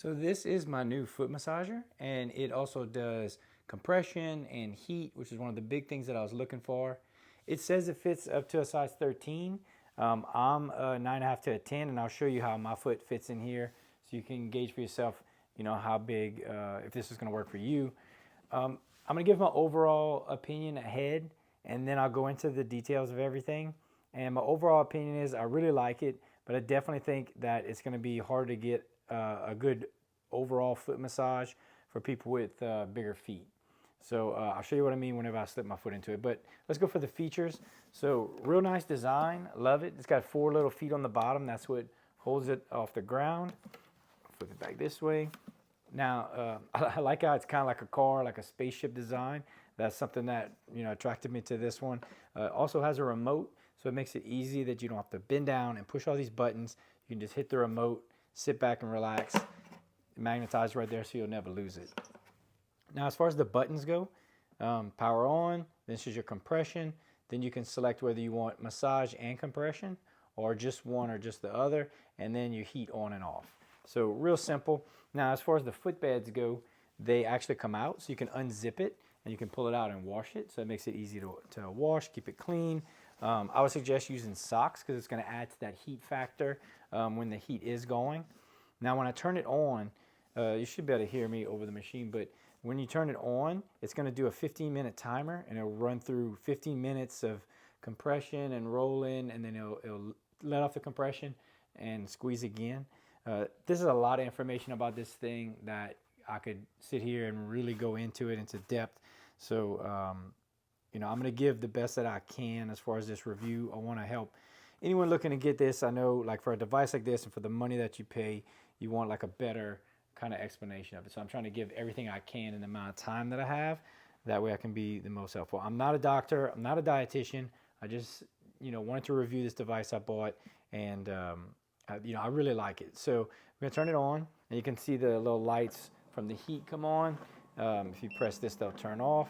So this is my new foot massager, and it also does compression and heat, which is one of the big things that I was looking for. It says it fits up to a size 13. I'm a 9.5 to a 10, and I'll show you how my foot fits in here so you can gauge for yourself, how big, if this is going to work for you. I'm going to give my overall opinion ahead, and then I'll go into the details of everything. And my overall opinion is I really like it, but I definitely think that it's going to be hard to get a good overall foot massage for people with bigger feet. So I'll show you what I mean whenever I slip my foot into it. But let's go for the features. So real nice design, love it. It's got 4 little feet on the bottom. That's what holds it off the ground. Flip it back this way. Now, I like how it's kind of like a car, like a spaceship design. That's something that attracted me to this one. Also has a remote, so it makes it easy that you don't have to bend down and push all these buttons. You can just hit the remote, sit back and relax. Magnetized right there, so you'll never lose it. Now, as far as the buttons go, power on. This is your compression. Then you can select whether you want massage and compression, or just one or just the other, and then your heat on and off. So real simple. Now, as far as the footbeds go, they actually come out, so you can unzip it and you can pull it out and wash it. So it makes it easy to wash, keep it clean. I would suggest using socks because it's going to add to that heat factor when the heat is going. Now, when I turn it on, you should be able to hear me over the machine, but when you turn it on, it's going to do a 15-minute timer, and it'll run through 15 minutes of compression and rolling, and then it'll let off the compression and squeeze again. This is a lot of information about this thing that I could sit here and really go into it into depth. So, I'm going to give the best that I can as far as this review. I want to help anyone looking to get this. I know, like, for a device like this and for the money that you pay, you want like a better kind of explanation of it. So I'm trying to give everything I can in the amount of time that I have. That way I can be the most helpful. I'm not a doctor. I'm not a dietitian. I just, wanted to review this device I bought, and I really like it. So we're gonna turn it on, and you can see the little lights from the heat come on. If you press this, they'll turn off.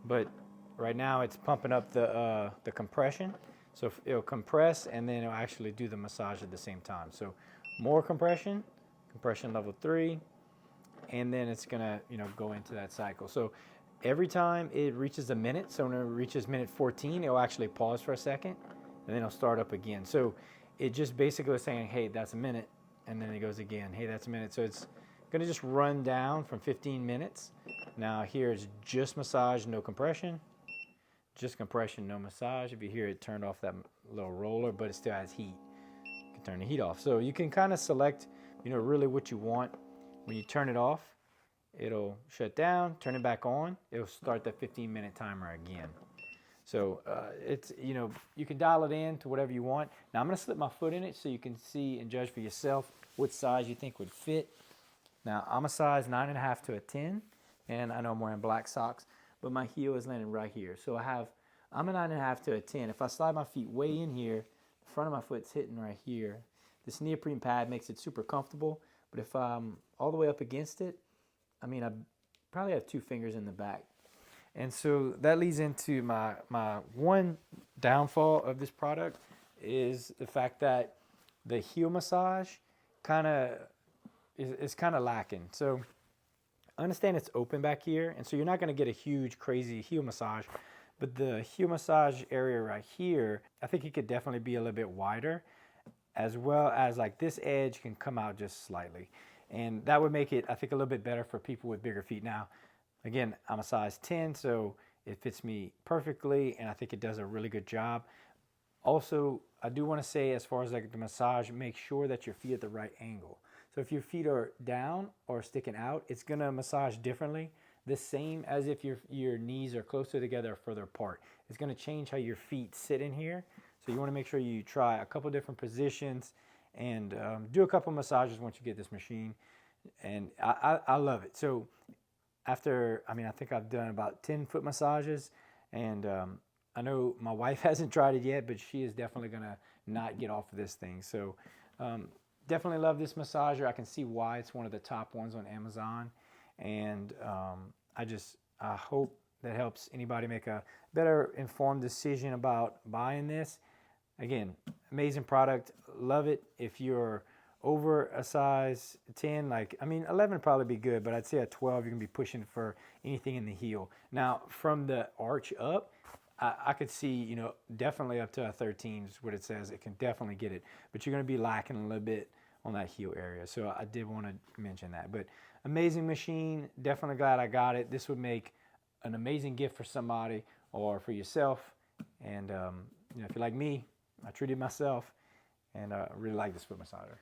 But right now it's pumping up the compression. So it'll compress, and then it'll actually do the massage at the same time. So more compression level 3, and then it's gonna go into that cycle. So every time it reaches a minute, so when it reaches minute 14, it'll actually pause for a second, and then it'll start up again. So it just basically is saying, hey, that's a minute, and then it goes again, hey, that's a minute. So it's gonna just run down from 15 minutes. Now here it's just massage, no compression. Just compression, no massage. If you hear it turned off that little roller, but it still has heat. You can turn the heat off. So you can kind of select really what you want. When you turn it off, it'll shut down, turn it back on, it'll start that 15-minute timer again. So it's, you can dial it in to whatever you want. Now I'm gonna slip my foot in it so you can see and judge for yourself what size you think would fit. Now I'm a size 9.5 to a 10, and I know I'm wearing black socks, but my heel is landing right here. So I'm a 9.5 to a 10. If I slide my feet way in here, the front of my foot's hitting right here. This neoprene pad makes it super comfortable, but if I'm all the way up against it, I probably have 2 fingers in the back. And so that leads into my one downfall of this product is the fact that the heel massage is kind of lacking. So I understand it's open back here, and so you're not going to get a huge, crazy heel massage, but the heel massage area right here, I think it could definitely be a little bit wider, as well as like this edge can come out just slightly. And that would make it, I think, a little bit better for people with bigger feet. Now, again, I'm a size 10, so it fits me perfectly, and I think it does a really good job. Also, I do want to say, as far as like the massage, make sure that your feet are at the right angle. So if your feet are down or sticking out, it's going to massage differently, the same as if your knees are closer together or further apart. It's going to change how your feet sit in here. So you want to make sure you try a couple different positions and do a couple massages once you get this machine. And I love it. So after, I think I've done about 10 foot massages, and I know my wife hasn't tried it yet, but she is definitely going to not get off of this thing. So definitely love this massager. I can see why it's one of the top ones on Amazon. And I hope that helps anybody make a better informed decision about buying this. Again, amazing product. Love it if you're over a size 10, like, I mean, 11 would probably be good, but I'd say at 12, you're gonna be pushing for anything in the heel. Now, from the arch up, I could see, you know, definitely up to a 13 is what it says. It can definitely get it, but you're gonna be lacking a little bit on that heel area. So I did want to mention that. But amazing machine, definitely glad I got it. This would make an amazing gift for somebody or for yourself. And you know, if you're like me, I treated myself, and I really like this foot massager.